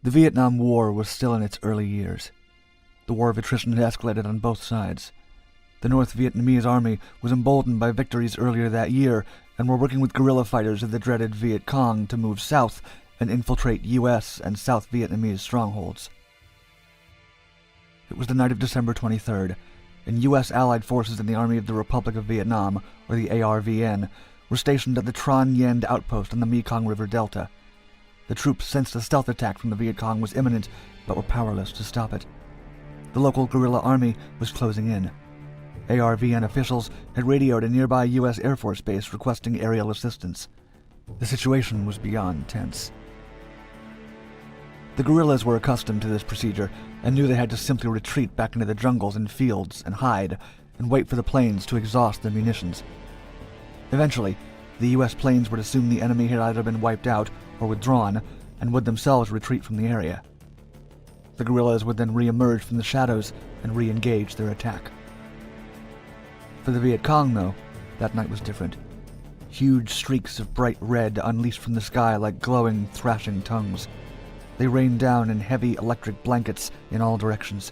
The Vietnam War was still in its early years. The war of attrition had escalated on both sides. The North Vietnamese army was emboldened by victories earlier that year and were working with guerrilla fighters of the dreaded Viet Cong to move south and infiltrate U.S. and South Vietnamese strongholds. It was the night of December 23rd, and U.S. Allied forces in the Army of the Republic of Vietnam, or the ARVN, were stationed at the Tran Yen outpost on the Mekong River Delta. The troops sensed a stealth attack from the Viet Cong was imminent, but were powerless to stop it. The local guerrilla army was closing in. ARVN officials had radioed a nearby U.S. Air Force base requesting aerial assistance. The situation was beyond tense. The guerrillas were accustomed to this procedure and knew they had to simply retreat back into the jungles and fields and hide and wait for the planes to exhaust their munitions. Eventually, the U.S. planes would assume the enemy had either been wiped out or withdrawn and would themselves retreat from the area. The guerrillas would then re-emerge from the shadows and re-engage their attack. For the Viet Cong, though, that night was different. Huge streaks of bright red unleashed from the sky like glowing, thrashing tongues. They rained down in heavy electric blankets in all directions.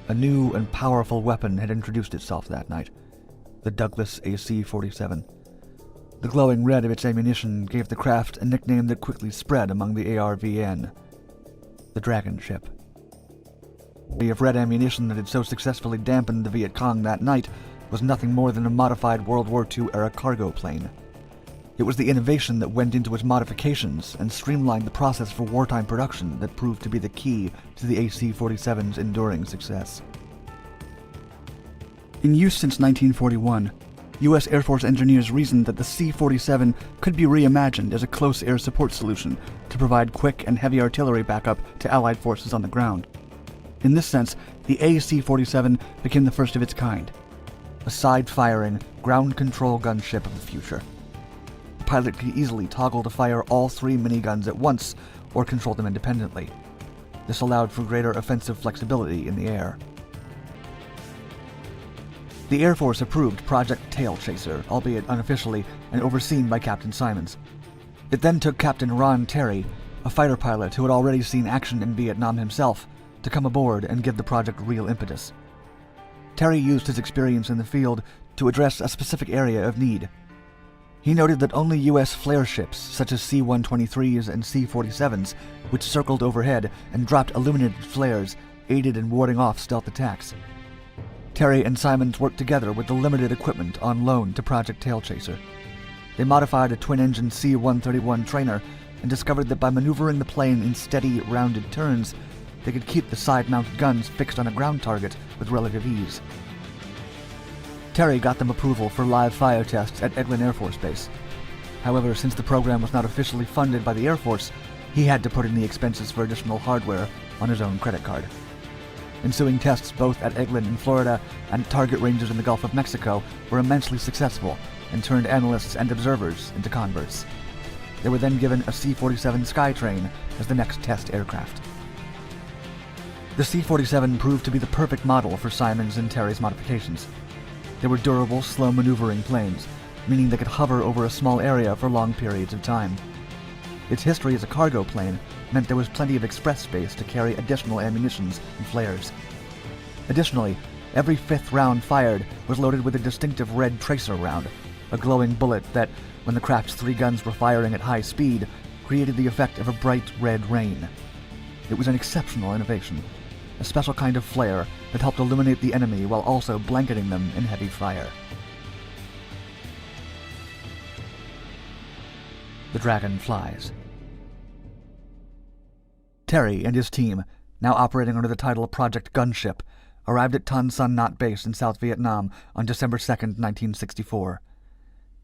A new and powerful weapon had introduced itself that night, the Douglas AC-47. The glowing red of its ammunition gave the craft a nickname that quickly spread among the ARVN, the Dragon Ship. The of red ammunition that had so successfully dampened the Viet Cong that night was nothing more than a modified World War II-era cargo plane. It was the innovation that went into its modifications and streamlined the process for wartime production that proved to be the key to the AC-47's enduring success. In use since 1941, U.S. Air Force engineers reasoned that the C-47 could be reimagined as a close air support solution to provide quick and heavy artillery backup to Allied forces on the ground. In this sense, the AC-47 became the first of its kind, a side-firing, ground-control gunship of the future. The pilot could easily toggle to fire all three miniguns at once or control them independently. This allowed for greater offensive flexibility in the air. The Air Force approved Project Tail Chaser, albeit unofficially, and overseen by Captain Simons. It then took Captain Ron Terry, a fighter pilot who had already seen action in Vietnam himself, to come aboard and give the project real impetus. Terry used his experience in the field to address a specific area of need. He noted that only U.S. flare ships, such as C-123s and C-47s, which circled overhead and dropped illuminated flares, aided in warding off stealth attacks. Terry and Simons worked together with the limited equipment on loan to Project Tail Chaser. They modified a twin-engine C-131 trainer and discovered that by maneuvering the plane in steady, rounded turns, they could keep the side-mounted guns fixed on a ground target with relative ease. Terry got them approval for live fire tests at Eglin Air Force Base. However, since the program was not officially funded by the Air Force, he had to put in the expenses for additional hardware on his own credit card. Ensuing tests both at Eglin in Florida and target ranges in the Gulf of Mexico were immensely successful and turned analysts and observers into converts. They were then given a C-47 Skytrain as the next test aircraft. The C-47 proved to be the perfect model for Simons and Terry's modifications. They were durable, slow-maneuvering planes, meaning they could hover over a small area for long periods of time. Its history as a cargo plane meant there was plenty of express space to carry additional ammunitions and flares. Additionally, every fifth round fired was loaded with a distinctive red tracer round, a glowing bullet that, when the craft's three guns were firing at high speed, created the effect of a bright red rain. It was an exceptional innovation, a special kind of flare that helped illuminate the enemy while also blanketing them in heavy fire. The Dragon flies. Terry and his team, now operating under the title of Project Gunship, arrived at Tan Son Nhut Base in South Vietnam on December 2, 1964.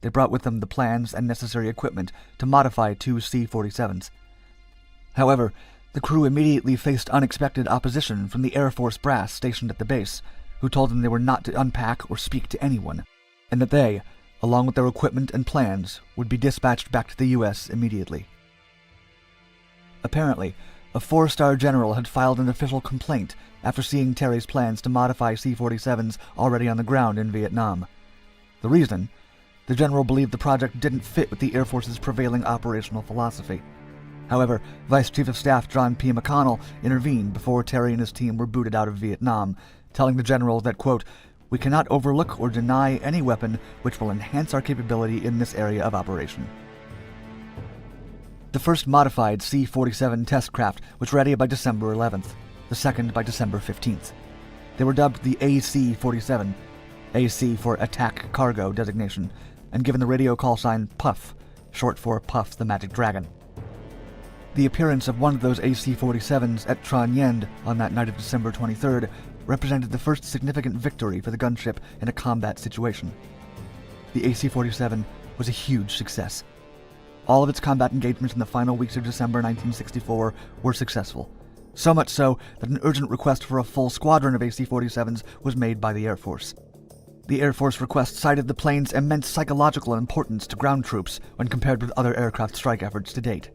They brought with them the plans and necessary equipment to modify two C-47s. However, the crew immediately faced unexpected opposition from the Air Force brass stationed at the base, who told them they were not to unpack or speak to anyone, and that they, along with their equipment and plans, would be dispatched back to the U.S. immediately. Apparently, a four-star general had filed an official complaint after seeing Terry's plans to modify C-47s already on the ground in Vietnam. The reason? The general believed the project didn't fit with the Air Force's prevailing operational philosophy. However, Vice Chief of Staff John P. McConnell intervened before Terry and his team were booted out of Vietnam, telling the general that, quote, "We cannot overlook or deny any weapon which will enhance our capability in this area of operation." The first modified C-47 test craft was ready by December 11th, the second by December 15th. They were dubbed the AC-47, AC for Attack Cargo designation, and given the radio call sign Puff, short for Puff the Magic Dragon. The appearance of one of those AC-47s at Trang Yen on that night of December 23rd represented the first significant victory for the gunship in a combat situation. The AC-47 was a huge success. All of its combat engagements in the final weeks of December 1964 were successful, so much so that an urgent request for a full squadron of AC-47s was made by the Air Force. The Air Force request cited the plane's immense psychological importance to ground troops when compared with other aircraft strike efforts to date.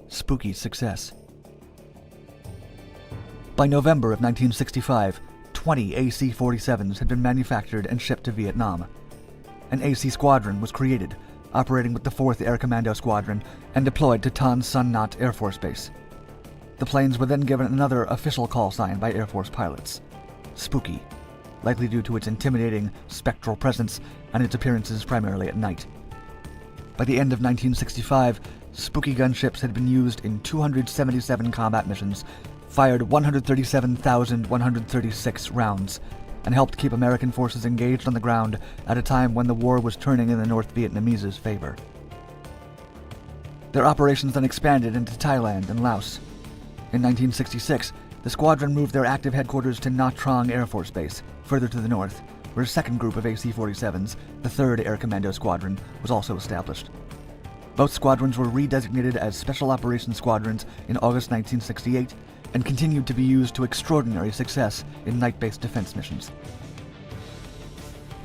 Spooky success. By November of 1965, 20 AC-47s had been manufactured and shipped to Vietnam. An AC squadron was created, operating with the 4th Air Commando Squadron and deployed to Tan Son Nhat Air Force Base. The planes were then given another official call sign by Air Force pilots, Spooky, likely due to its intimidating, spectral presence and its appearances primarily at night. By the end of 1965, Spooky gunships had been used in 277 combat missions, fired 137,136 rounds, and helped keep American forces engaged on the ground at a time when the war was turning in the North Vietnamese' favor. Their operations then expanded into Thailand and Laos. In 1966, the squadron moved their active headquarters to Nha Trang Air Force Base, further to the north, where a second group of AC-47s, the 3rd Air Commando Squadron, was also established. Both squadrons were redesignated as Special Operations Squadrons in August 1968 and continued to be used to extraordinary success in night-based defense missions.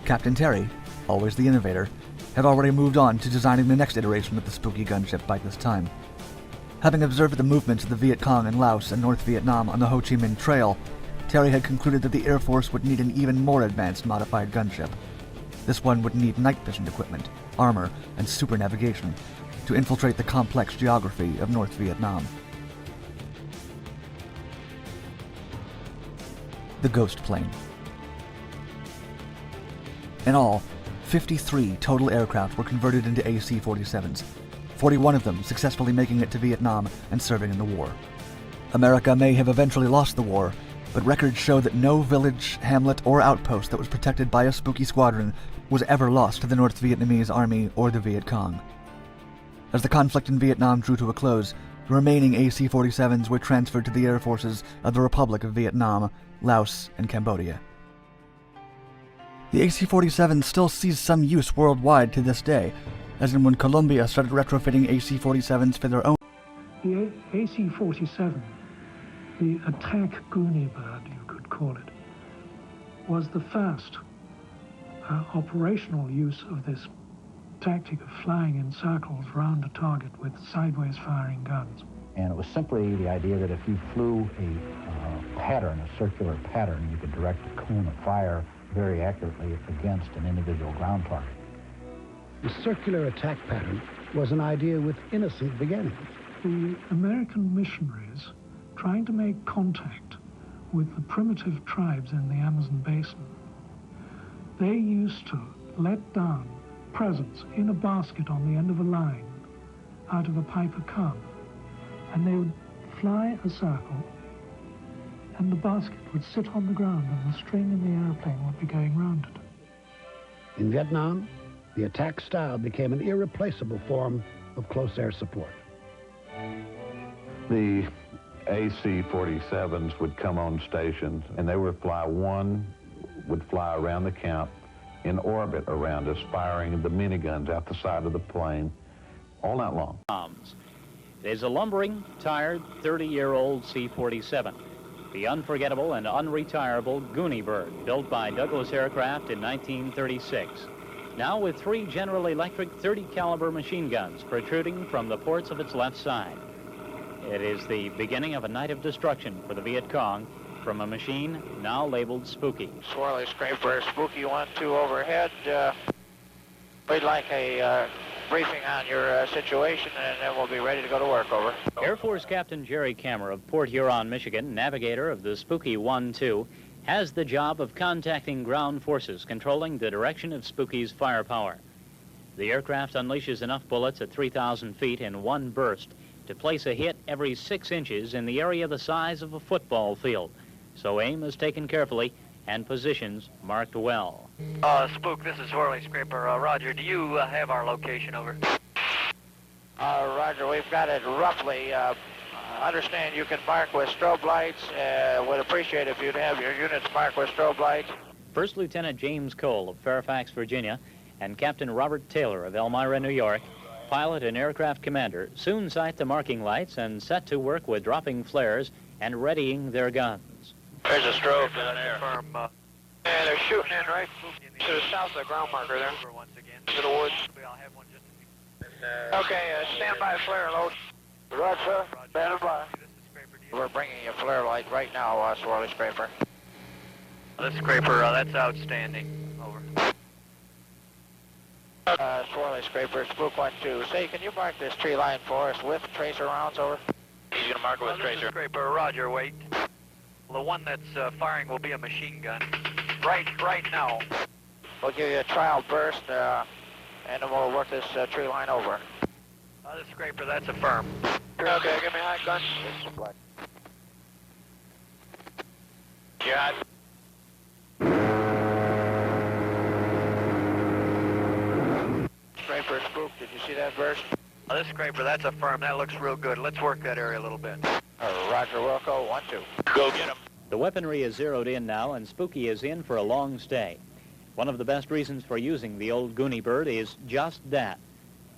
Captain Terry, always the innovator, had already moved on to designing the next iteration of the Spooky gunship by this time. Having observed the movements of the Viet Cong in Laos and North Vietnam on the Ho Chi Minh Trail, Terry had concluded that the Air Force would need an even more advanced modified gunship. This one would need night vision equipment, armor, and super navigation to infiltrate the complex geography of North Vietnam. The Ghost Plane. In all, 53 total aircraft were converted into AC-47s, 41 of them successfully making it to Vietnam and serving in the war. America may have eventually lost the war, but records show that no village, hamlet, or outpost that was protected by a Spooky squadron was ever lost to the North Vietnamese Army or the Viet Cong. As the conflict in Vietnam drew to a close, the remaining AC-47s were transferred to the air forces of the Republic of Vietnam, Laos, and Cambodia. The AC-47 still sees some use worldwide to this day, as in when Colombia started retrofitting AC-47s for their own. The AC-47, the attack Goonie bird, you could call it, was the first operational use of this tactic of flying in circles round a target with sideways firing guns. And it was simply the idea that if you flew a pattern, a circular pattern, you could direct a cone of fire very accurately against an individual ground target. The circular attack pattern was an idea with innocent beginnings. The American missionaries trying to make contact with the primitive tribes in the Amazon basin, they used to let down presents in a basket on the end of a line out of a Piper Cub, and they would fly a circle and the basket would sit on the ground and the string in the airplane would be going round it. In Vietnam, the attack style became an irreplaceable form of close air support. The AC-47s would come on stations and they would fly around the camp in orbit around us, firing the miniguns out the side of the plane all night long. There's a lumbering, tired, 30-year-old C-47, the unforgettable and unretirable Goonie bird, built by Douglas Aircraft in 1936. Now with 3 General Electric 30-caliber machine guns protruding from the ports of its left side. It is the beginning of a night of destruction for the Viet Cong from a machine now labeled Spooky. Swirly scraper, Spooky 1-2 overhead. We'd like a briefing on your situation, and then we'll be ready to go to work. Over. Air Force Captain Jerry Kammer of Port Huron, Michigan, navigator of the Spooky 1-2, has the job of contacting ground forces controlling the direction of Spooky's firepower. The aircraft unleashes enough bullets at 3,000 feet in one burst to place a hit every 6 inches in the area the size of a football field. So aim is taken carefully and positions marked well. Spook, this is Swirly Scraper. Roger, do you have our location, over? Roger, we've got it roughly. Understand you can mark with strobe lights. Would appreciate if you'd have your units marked with strobe lights. First Lieutenant James Cole of Fairfax, Virginia, and Captain Robert Taylor of Elmira, New York, pilot and aircraft commander, soon sight the marking lights and set to work with dropping flares and readying their guns. There's a strobe down there. Yeah, they're shooting in right to the south of the ground marker there. Once again. To the woods. I'll have one just Okay, stand by flare load. Roger, sir. Stand by. We're bringing you a flare light right now, Swirly Scraper. This Scraper, that's outstanding. Over. Swirly Scraper, Spook 1-2. Say, can you mark this tree line for us with tracer rounds, over? He's going to mark it with tracer. Scraper, Roger, wait. The one that's firing will be a machine gun. Right now. We'll give you a trial burst, and then we'll work this tree line over. This Scraper, that's a firm. Okay, give me high gun. Got. Scraper, Spook, did you see that burst? This Scraper, that's a firm. That looks real good. Let's work that area a little bit. Roger, Wilco, 1-2. Go get him. The weaponry is zeroed in now, and Spooky is in for a long stay. One of the best reasons for using the old Goonie bird is just that.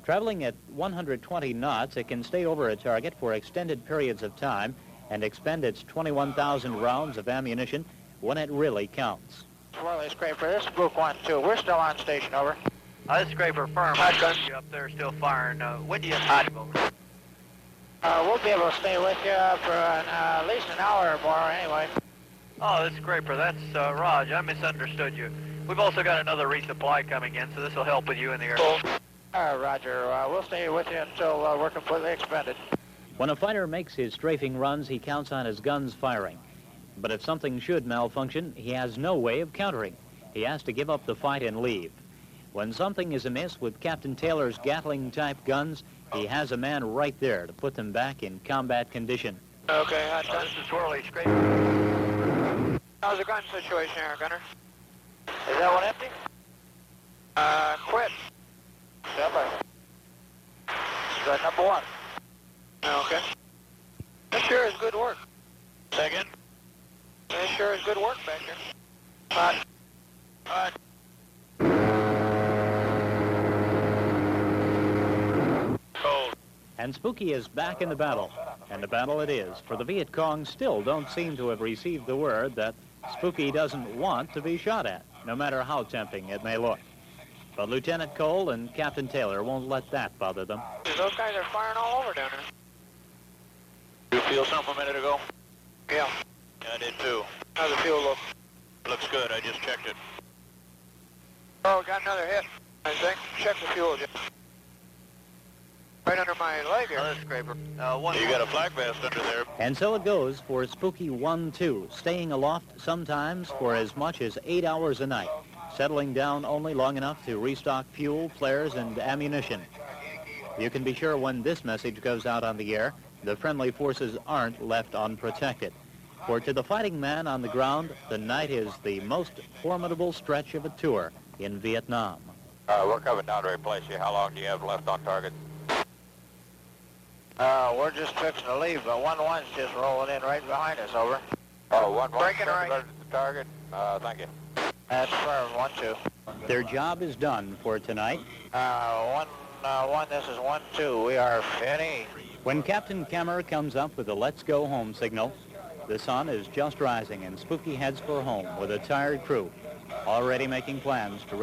Traveling at 120 knots, it can stay over a target for extended periods of time and expend its 21,000 rounds of ammunition when it really counts. Swirly Scraper, this is Spook 1-2. We're still on station, over. This Scraper, firm. Hot gun. You up there still firing. When do you hot go? We'll be able to stay with you for at least an hour or more anyway. Oh, this Scraper, that's Raj. I misunderstood you. We've also got another resupply coming in, so this will help with you in the air. Roger. We'll stay with you until we're completely expended. When a fighter makes his strafing runs, he counts on his guns firing. But if something should malfunction, he has no way of countering. He has to give up the fight and leave. When something is amiss with Captain Taylor's Gatling-type guns, he has a man right there to put them back in combat condition. Okay, hot gun. This is Swirly Scraper. How's the gun situation here, Gunner? Is that one empty? Quit. Stand by. Gun number 1. Okay. That sure is good work. Second. That sure is good work back here. Hot. Hot. Cold. And Spooky is back in the battle. And the battle it is, for the Viet Cong still don't seem to have received the word that Spooky doesn't want to be shot at, no matter how tempting it may look. But Lieutenant Cole and Captain Taylor won't let that bother them. Those guys are firing all over down there. You feel something a minute ago? Yeah. Yeah, I did too. How's the fuel look? Looks good. I just checked it. Oh, got another hit, I think. Check the fuel, Jim. Right under my leg here. Another Scraper. You got a flak vest under there. And so it goes for Spooky 1-2, staying aloft sometimes for as much as 8 hours a night, settling down only long enough to restock fuel, flares, and ammunition. You can be sure when this message goes out on the air, the friendly forces aren't left unprotected. For to the fighting man on the ground, the night is the most formidable stretch of a tour in Vietnam. We're coming down to replace you. How long do you have left on target? We're just fixing to leave, but 1-1's just rolling in right behind us, over. Oh, 1-1. Breaking right. To the target. Thank you. That's firm, 1-2. Their job is done for tonight. 1-1, this is 1-2. We are finished. When Captain Kammer comes up with the let's go home signal, the sun is just rising and Spooky heads for home with a tired crew, already making plans to